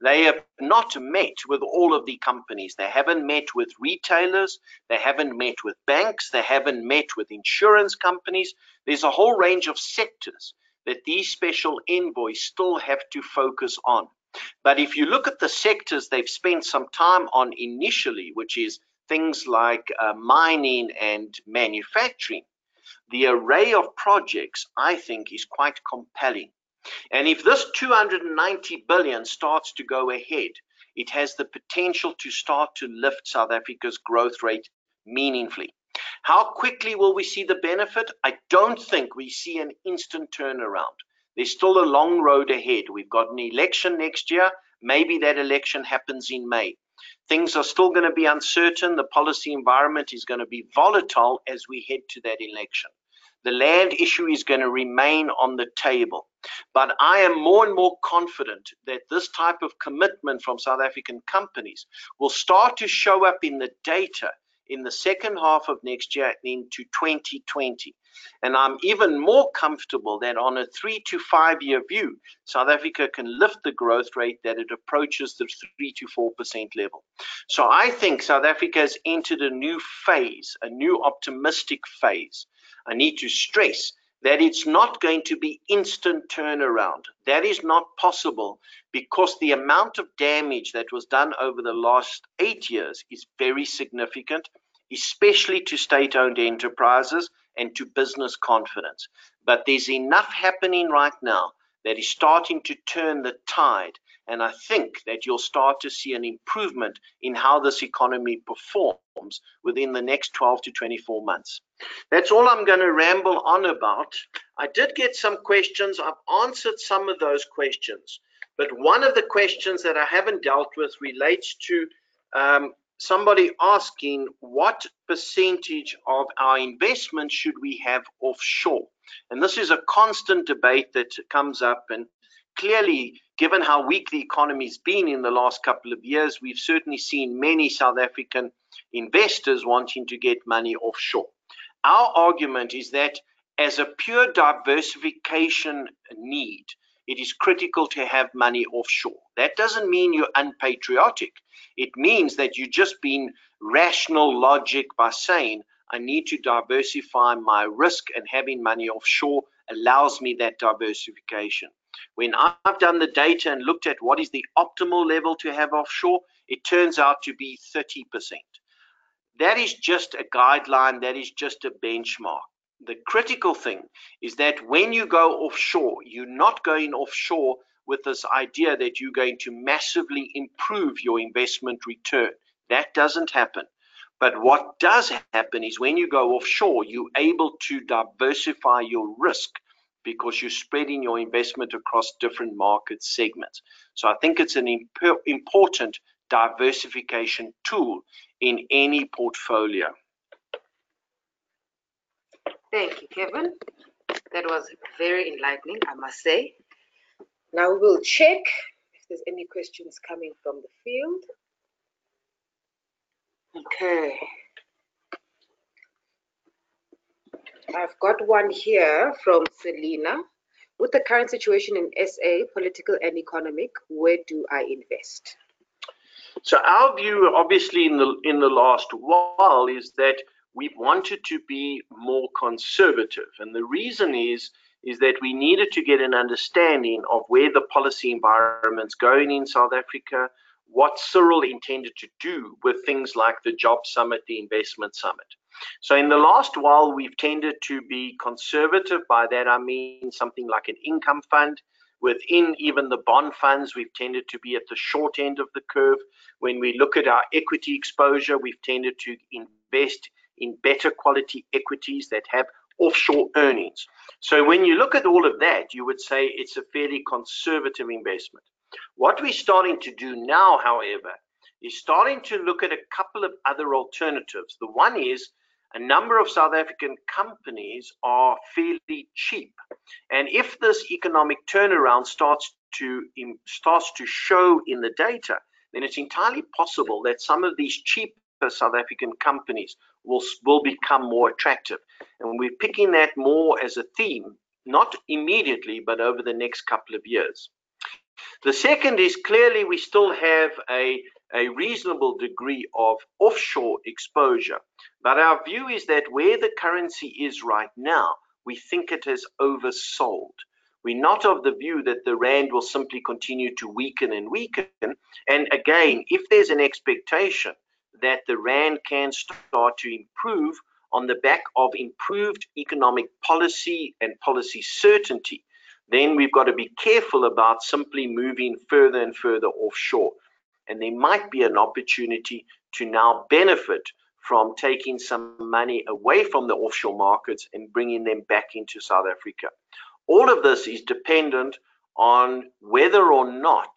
They have not met with all of the companies. They haven't met with retailers. They haven't met with banks. They haven't met with insurance companies. There's a whole range of sectors that these special envoys still have to focus on. But if you look at the sectors they've spent some time on initially, which is things like mining and manufacturing, the array of projects, I think, is quite compelling. And if this 290 billion starts to go ahead, it has the potential to start to lift South Africa's growth rate meaningfully. How quickly will we see the benefit? I don't think we see an instant turnaround. There's still a long road ahead. We've got an election next year. Maybe that election happens in May. Things are still going to be uncertain. The policy environment is going to be volatile as we head to that election. The land issue is going to remain on the table. But I am more and more confident that this type of commitment from South African companies will start to show up in the data in the second half of next year into 2020. And I'm even more comfortable that on a 3 to 5 year view, South Africa can lift the growth rate that it approaches the 3 to 4% level. So I think South Africa has entered a new phase, a new optimistic phase. I need to stress that it's not going to be instant turnaround. That is not possible because the amount of damage that was done over the last 8 years is very significant, especially to state-owned enterprises and to business confidence. But there's enough happening right now that is starting to turn the tide. And I think that you'll start to see an improvement in how this economy performs within the next 12 to 24 months. That's all I'm going to ramble on about. I did get some questions. I've answered some of those questions. But one of the questions that I haven't dealt with relates to somebody asking what percentage of our investment should we have offshore? And this is a constant debate that comes up, and clearly, given how weak the economy's been in the last couple of years, we've certainly seen many South African investors wanting to get money offshore. Our argument is that as a pure diversification need, it is critical to have money offshore. That doesn't mean you're unpatriotic. It means that you're just being rational logic by saying, I need to diversify my risk, and having money offshore allows me that diversification. When I've done the data and looked at what is the optimal level to have offshore, it turns out to be 30%. That is just a guideline, that is just a benchmark. The critical thing is that when you go offshore, you're not going offshore with this idea that you're going to massively improve your investment return. That doesn't happen. But what does happen is when you go offshore, you're able to diversify your risk because you're spreading your investment across different market segments. So I think it's an important diversification tool in any portfolio. Thank you, Kevin. That was very enlightening, I must say. Now we will check if there's any questions coming from the field. Okay. I've got one here from Selena. With the current situation in SA, political and economic, where do I invest? So our view, obviously, in the last while is that we've wanted to be more conservative. And the reason is that we needed to get an understanding of where the policy environment's going in South Africa, what Cyril intended to do with things like the Job Summit, the Investment Summit. So in the last while, we've tended to be conservative. By that, I mean something like an income fund. Within even the bond funds, we've tended to be at the short end of the curve. When we look at our equity exposure, we've tended to invest in better quality equities that have offshore earnings. So when you look at all of that, you would say it's a fairly conservative investment. What we're starting to do now, however, is starting to look at a couple of other alternatives. The one is a number of South African companies are fairly cheap. And if this economic turnaround starts to show in the data, then it's entirely possible that some of these cheaper South African companies will become more attractive. And we're picking that more as a theme, not immediately, but over the next couple of years. The second is clearly we still have a reasonable degree of offshore exposure. But our view is that where the currency is right now, we think it has oversold. We're not of the view that the rand will simply continue to weaken and weaken. And again, if there's an expectation that the rand can start to improve on the back of improved economic policy and policy certainty, then we've got to be careful about simply moving further and further offshore. And there might be an opportunity to now benefit from taking some money away from the offshore markets and bringing them back into South Africa. All of this is dependent on whether or not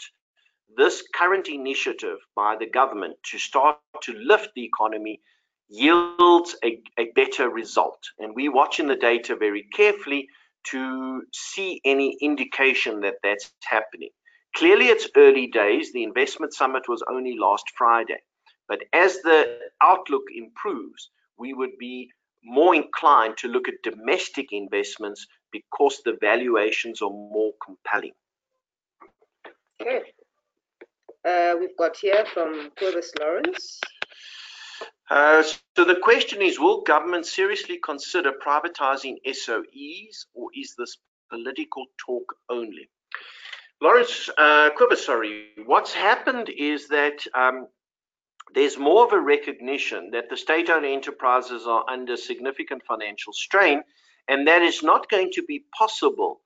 this current initiative by the government to start to lift the economy yields a better result. And we're watching the data very carefully to see any indication that that's happening. Clearly, it's early days. The investment summit was only last Friday. But as the outlook improves, we would be more inclined to look at domestic investments because the valuations are more compelling. Okay. We've got here from Clovis Lawrence. So the question is, will government seriously consider privatizing SOEs, or is this political talk only? Lawrence, what's happened is that there's more of a recognition that the state-owned enterprises are under significant financial strain, and that is not going to be possible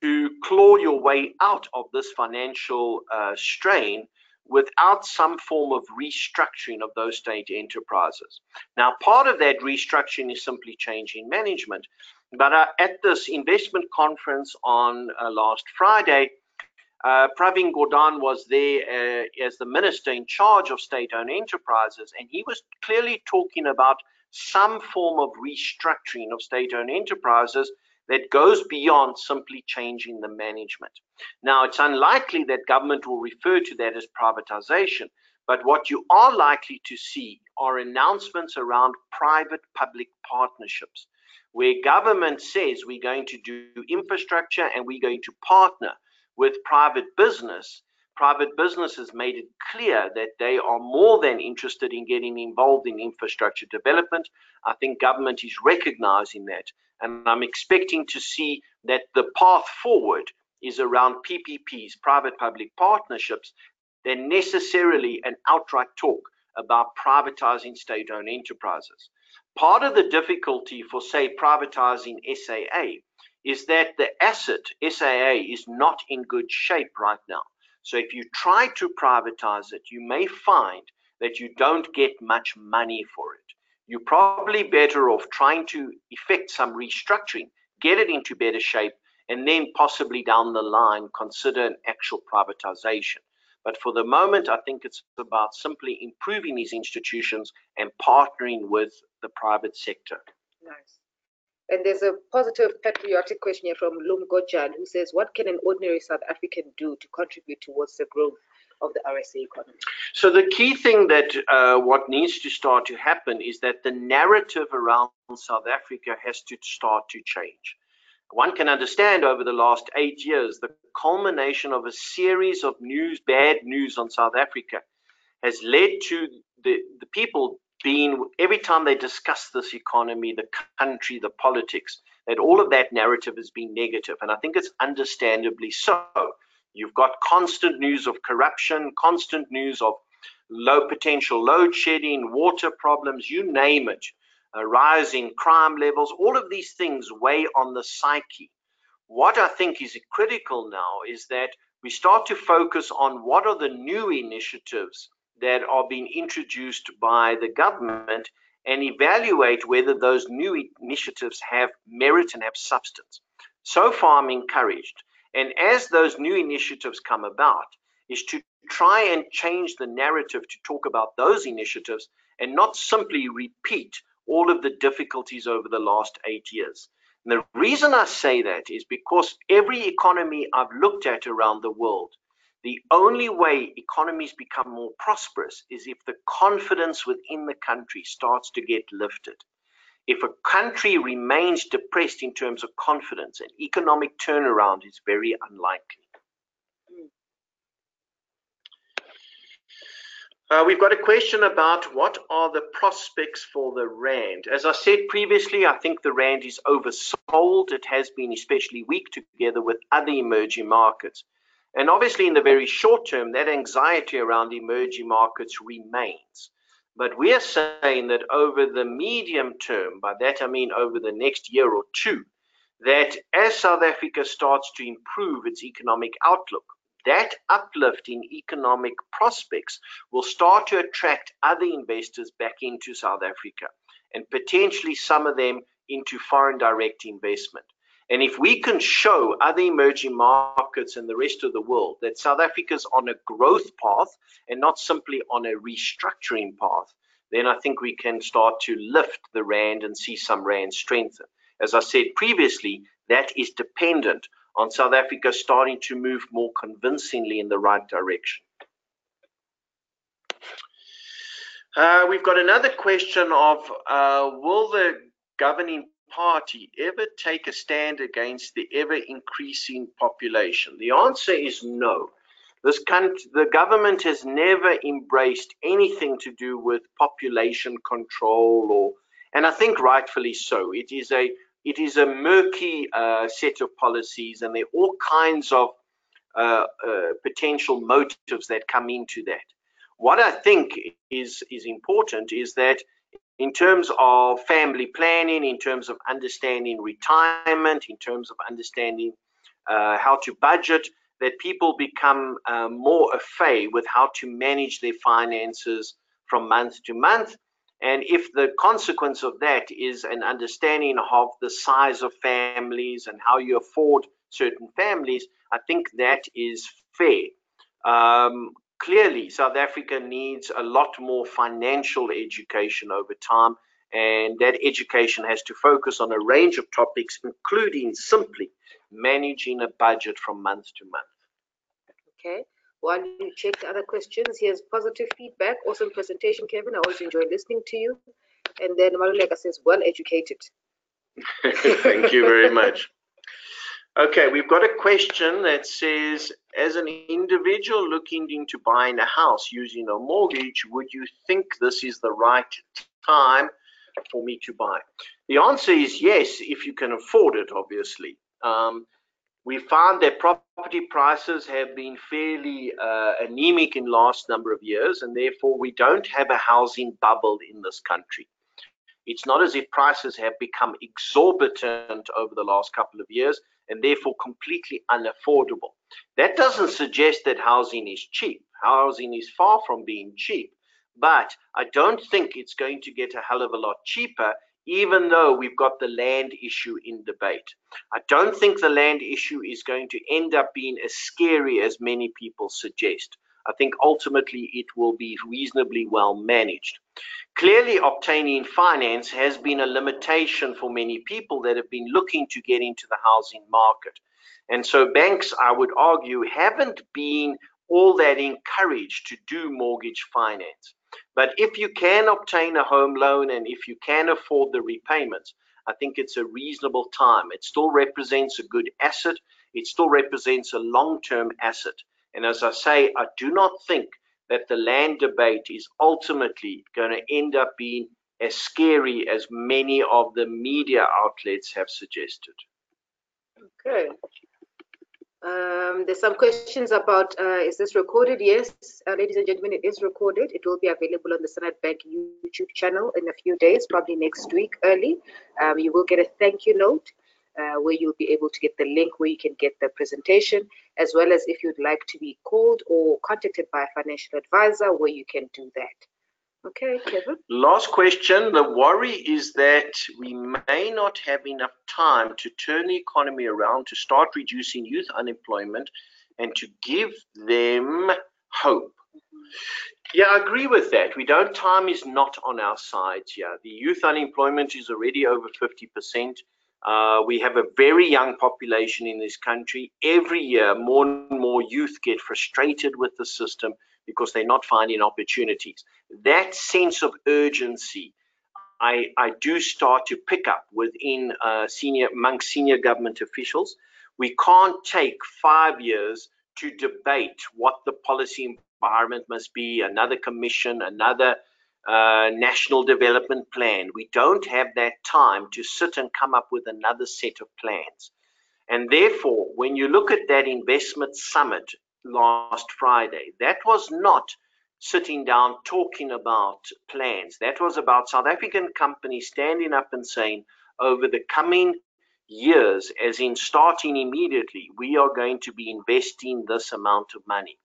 to claw your way out of this financial strain without some form of restructuring of those state enterprises. Now, part of that restructuring is simply changing management. But at this investment conference on last Friday, Pravin Gordhan was there as the minister in charge of state-owned enterprises, and he was clearly talking about some form of restructuring of state-owned enterprises that goes beyond simply changing the management. Now, it's unlikely that government will refer to that as privatization, but what you are likely to see are announcements around private-public partnerships, where government says we're going to do infrastructure and we're going to partner with private business. Private business has made it clear that they are more than interested in getting involved in infrastructure development. I think government is recognizing that. And I'm expecting to see that the path forward is around PPPs, private-public partnerships, than necessarily an outright talk about privatizing state-owned enterprises. Part of the difficulty for, say, privatizing SAA is that the asset, SAA, is not in good shape right now. So if you try to privatize it, you may find that you don't get much money for it. You're probably better off trying to effect some restructuring, get it into better shape, and then possibly down the line consider an actual privatization. But for the moment, I think it's about simply improving these institutions and partnering with the private sector. Nice. And there's a positive patriotic question here from Lum Gojan, who says, what can an ordinary South African do to contribute towards the growth of the RSA economy? So the key thing that what needs to start to happen is that the narrative around South Africa has to start to change. One can understand over the last 8 years, the culmination of a series of bad news on South Africa has led to the people being, every time they discuss this economy, the country, the politics, that all of that narrative has been negative. And I think it's understandably so. You've got constant news of corruption, constant news of low potential load shedding, water problems, you name it, rising crime levels. All of these things weigh on the psyche. What I think is critical now is that we start to focus on what are the new initiatives that are being introduced by the government and evaluate whether those new initiatives have merit and have substance. So far, I'm encouraged. And as those new initiatives come about, is to try and change the narrative to talk about those initiatives and not simply repeat all of the difficulties over the last 8 years. And the reason I say that is because every economy I've looked at around the world, the only way economies become more prosperous is if the confidence within the country starts to get lifted. If a country remains depressed in terms of confidence, an economic turnaround is very unlikely. We've got a question about what are the prospects for the Rand. As I said previously, I think the Rand is oversold. It has been especially weak together with other emerging markets. And obviously in the very short term, that anxiety around emerging markets remains. But we are saying that over the medium term, by that I mean over the next year or two, that as South Africa starts to improve its economic outlook, that uplift in economic prospects will start to attract other investors back into South Africa, and potentially some of them into foreign direct investment. And if we can show other emerging markets and the rest of the world that South Africa's on a growth path and not simply on a restructuring path, then I think we can start to lift the rand and see some rand strengthen. As I said previously, that is dependent on South Africa starting to move more convincingly in the right direction. We've got another question of, will the governing party ever take a stand against the ever-increasing population? The answer is no. The government has never embraced anything to do with population control, and I think rightfully so. It is a murky set of policies, and there are all kinds of potential motives that come into that. What I think is important is that in terms of family planning, in terms of understanding retirement, in terms of understanding how to budget, that people become more au fait with how to manage their finances from month to month. And if the consequence of that is an understanding of the size of families and how you afford certain families, I think that is fair. Clearly, South Africa needs a lot more financial education over time, and that education has to focus on a range of topics, including simply managing a budget from month to month. Okay. While you check the other questions, here's positive feedback. Awesome presentation, Kevin. I always enjoy listening to you. And then Maluleka says, well educated. Thank you very much. Okay, we've got a question that says, as an individual looking into buying a house using a mortgage, would you think this is the right time for me to buy? The answer is yes, if you can afford it, obviously. We found that property prices have been fairly anemic in the last number of years, and therefore we don't have a housing bubble in this country. It's not as if prices have become exorbitant over the last couple of years and therefore completely unaffordable. That doesn't suggest that housing is cheap. Housing is far from being cheap, but I don't think it's going to get a hell of a lot cheaper, even though we've got the land issue in debate. I don't think the land issue is going to end up being as scary as many people suggest. I think ultimately it will be reasonably well managed. Clearly, obtaining finance has been a limitation for many people that have been looking to get into the housing market. And so banks, I would argue, haven't been all that encouraged to do mortgage finance. But if you can obtain a home loan and if you can afford the repayments, I think it's a reasonable time. It still represents a good asset. It still represents a long-term asset. And as I say, I do not think that the land debate is ultimately going to end up being as scary as many of the media outlets have suggested. Okay. There's some questions about, is this recorded? Yes, ladies and gentlemen, it is recorded. It will be available on the Standard Bank YouTube channel in a few days, probably next week early. You will get a thank you note where you'll be able to get the link where you can get the presentation, as well as if you'd like to be called or contacted by a financial advisor where you can do that. Okay, Kevin. Last question. The worry is that we may not have enough time to turn the economy around, to start reducing youth unemployment, and to give them hope. Yeah, I agree with that. Time is not on our side here. The youth unemployment is already over 50%. We have a very young population in this country. Every year, more and more youth get frustrated with the system because they're not finding opportunities. That sense of urgency, I do start to pick up within amongst senior government officials. We can't take 5 years to debate what the policy environment must be, another commission, another national development plan. We don't have that time to sit and come up with another set of plans. And therefore, when you look at that investment summit last Friday, that was not sitting down talking about plans. That was about South African companies standing up and saying, over the coming years, as in starting immediately, we are going to be investing this amount of money.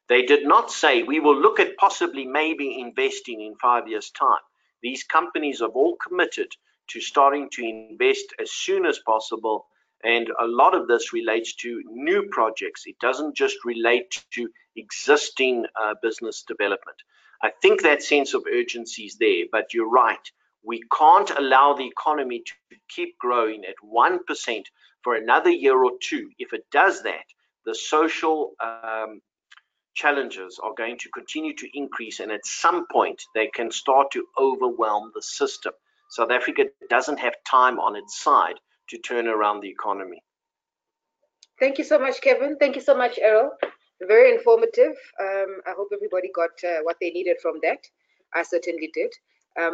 They did not say we will look at possibly maybe investing in 5 years' time. These companies have all committed to starting to invest as soon as possible, and a lot of this relates to new projects. It doesn't just relate to existing business development. I think that sense of urgency is there, but you're right. We can't allow the economy to keep growing at 1% for another year or two. If it does that, the social challenges are going to continue to increase, and at some point they can start to overwhelm the system. South Africa doesn't have time on its side to turn around the economy. Thank you so much, Kevin. Thank you so much, Errol. Very informative. I hope everybody got what they needed from that. I certainly did.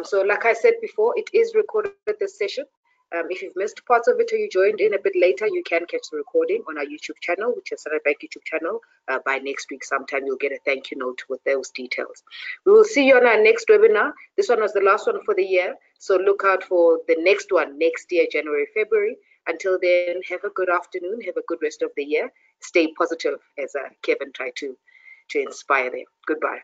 So like I said before, it is recorded, this session. If you've missed parts of it or you joined in a bit later, you can catch the recording on our YouTube channel, which is Standard Bank YouTube channel. By next week sometime, you'll get a thank you note with those details. We will see you on our next webinar. This one was the last one for the year, so look out for the next one next year, January, February. Until then, have a good afternoon, have a good rest of the year. Stay positive, as Kevin tried to inspire them. Goodbye.